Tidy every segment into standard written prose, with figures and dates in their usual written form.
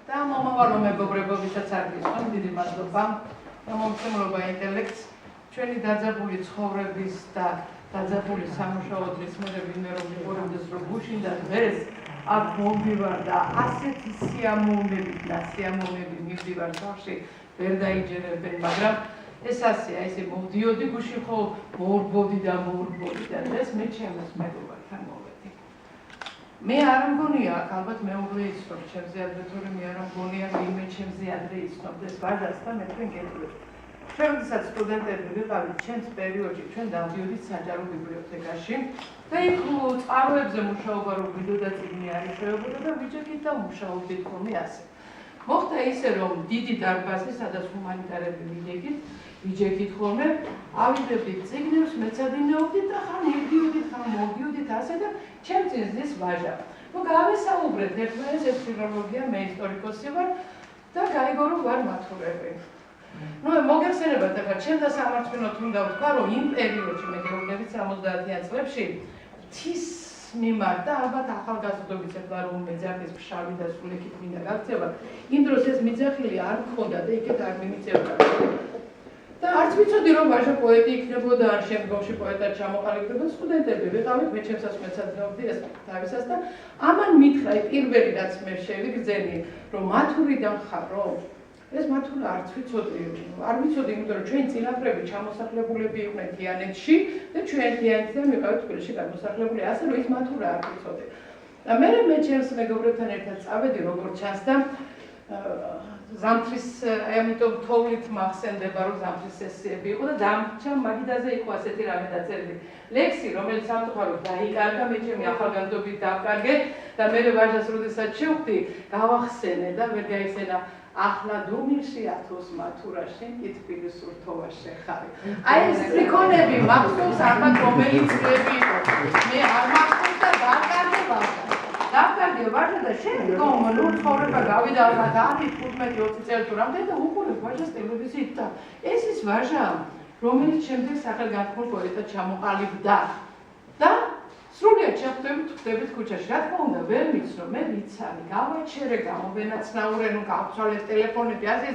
და მომავალ მეგობრებობისაც არ გისმენთ, დიდი მადლობა. მომხმარება ინტელექტს, ჩვენი დაძაბული ცხოვრების და დაძაბული სამუშაო დღის მიღები მე რომ ვიყურებდეს რომ გუშინ და დღეს აქ მომდივარ და ასეთი სიამოვნებით მივდივარ სახში ვერ დაიჯერებენ, მაგრამ ეს ასეა, ესე მოვდიოდი გუშინ ხო მოურბოდი და დღეს მე ჩემს მეგობართან მოვედი. მე არ მგონია, ალბათ მეუღლე იცნობ ჩემზე ადრე, თორემ მე არ მგონია ვინმე ჩემზე ადრე იცნობდეს ბაჟას და მე თქვენ გეტყვით. ჩვენ ვისაც სტუდენტები ვიყავით ჩემს პერიოდში, ჩვენ დავდიოდით საჯარო ბიბლიოთეკაში და იქ წყაროებზე მუშაობა რო გვიდოდა წიგნი არ იშვებოდა და ვიჯექით და მუშაობდით ხოლმე ასე. მოხდა ისე რომ დიდი დარბაზი, სადაც ჰუმანიტარები ვიჯექით ხოლმე, ავიდებდით წიგნებს, მეცადინეობდით და ხან ირდიოდით, ხან მოვდიოდით ასე და ჩემ წინ ზის ვაჟა. ნუ გავესაუბრეთ ერთმანეთს, ეს ფილოლოგია, მე ისტორიკოსი ვარ და გაიგო რომ ვარ მათურები. ნუ მოგეხსენებათ ახლა ჩემ და სამართლიანოდ უნდა ვთქვა რომ იმ პერიოდში მე გეუბნებით 70-იან წლებში ღვთის მიმართ და ალბათ ახალგაზრდობის ახლა რომ მეძახის ფშავი და სულეკით მინდა გაქცევა იმ დროს ეს მიძახილი არ მქონდა და იქეთ არ მიმიწევდა და არც ვიცოდი რომ ვაჟა პოეტი იქნებოდა ან შემდგომში პოეტად ჩამოყალიბდება სტუდენტები ვიყავით მე ჩემსაც მეცადინეობდი ეს თავისას და ამან მითხრა პირველი რაც მე შევიგრძენი რომ მათურიდან ხარო ეს მათურა არც ვიცოდი, არ ვიცოდი, იმიტომ რომ ჩვენი წინაპრები ჩამოსახლებულები იყვნენ თიანეთში და ჩვენ თიანეთიდან ვიყავით თბილისში გამოსახლებული, ასე რომ ის მათურა არ ვიცოდი. და მე ჩემს მეგობრებთან ერთად წავედი, როგორც ჩანს და ზამთრის, ამიტომ თოვლით მახსენდება, რომ ზამთრის სესიები იყო და დამჭა მაგიდაზე იყო ასეთი რამე დაწერილი. ლექსი, რომელიც სამწუხაროდ დაიკარგა, მე ჩემი ახალგაზრდობით დავკარგე და მე ვაჟას როდესაც შევხვდი, გავახსენე და ვერ გაიხსენა ახლა დუმილში ათოს მათურა შენ კი თბილის ურთოვას შეხარი. აი ეს ტრიკონები მახსოვს ალბათ რომელიც წლები იყო. მე არ მახსოვს და დავკარგე ვაჟა და შენ ნუ ცხოვრება გავიდა ახლა 10-15-20 წელი თუ რამდენი და უყურებ ვაჟას ტელევიზიით და ეს ის ვაჟა რომელიც შემდეგ სახელგანთქმულ პოეტად ჩამოყალიბდა და სრულიად შეხვდებით ქუჩაში. რა თქმა უნდა, ვერ ვიცნო, მე ვიცანი, გავაჩერე, გამოვენაცნაურე, ნუ გავცვალე ტელეფონები, ასე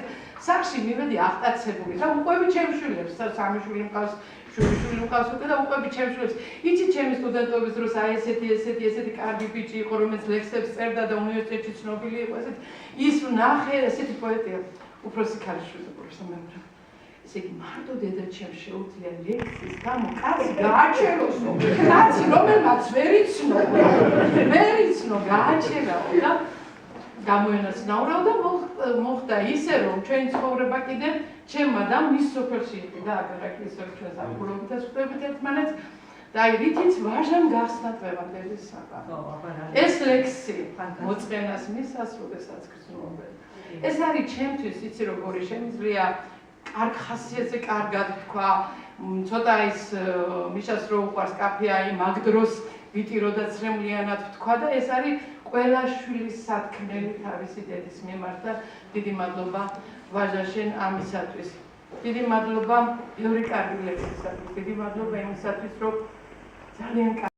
სახში მივედი აღტაცებული. და უყვები ჩემს შვილებს, სამი შვილი მყავს, შვილი მყავს უკვე და უყვები ჩემს შვილებს. იცი ჩემი სტუდენტობის დროს აი ესეთი კარგი ბიჭი იყო, რომელიც ლექსებს წერდა და უნივერსიტეტში ცნობილი იყო, ესეთი ის ნახე, ესეთი პოეტია, უფროსი ქალიშვილი უბრალოდ მე. ესე იგი მარტო დედაჩემს შეუძლია ლექსის გამო კაცი გააჩეროსო, კაცი რომელმაც ვერ იცნო გააჩერაო და გამოენაცნაურაო და მოხდა ისე რომ ჩვენი ცხოვრება კიდე ჩემმა და მის სოფელში იყო და აგრაკლის ჩვენს ამბულობითაც ხვდებით ერთმანეთს და აი რითიც ვაჟამ გახსნა დღევანდელი საყარო. ეს ლექსი მოწყენას მისას როდესაც გრძნობენ. ეს არის ჩემთვის იცი როგორი შემიძლია კარგ ხასიათზე კარგად თქვა, ცოტა ის მიშას რო უყვარს კაფეა მაგ დროს ვიტირო და ცრემლიანად თქვა და ეს არის ყველა შვილის სათქმელი თავისი დედის მიმართ და დიდი მადლობა ვაჟა შენ ამისათვის. დიდი მადლობა ბევრი კარგი ლექსისათვის, დიდი მადლობა იმისათვის რომ ძალიან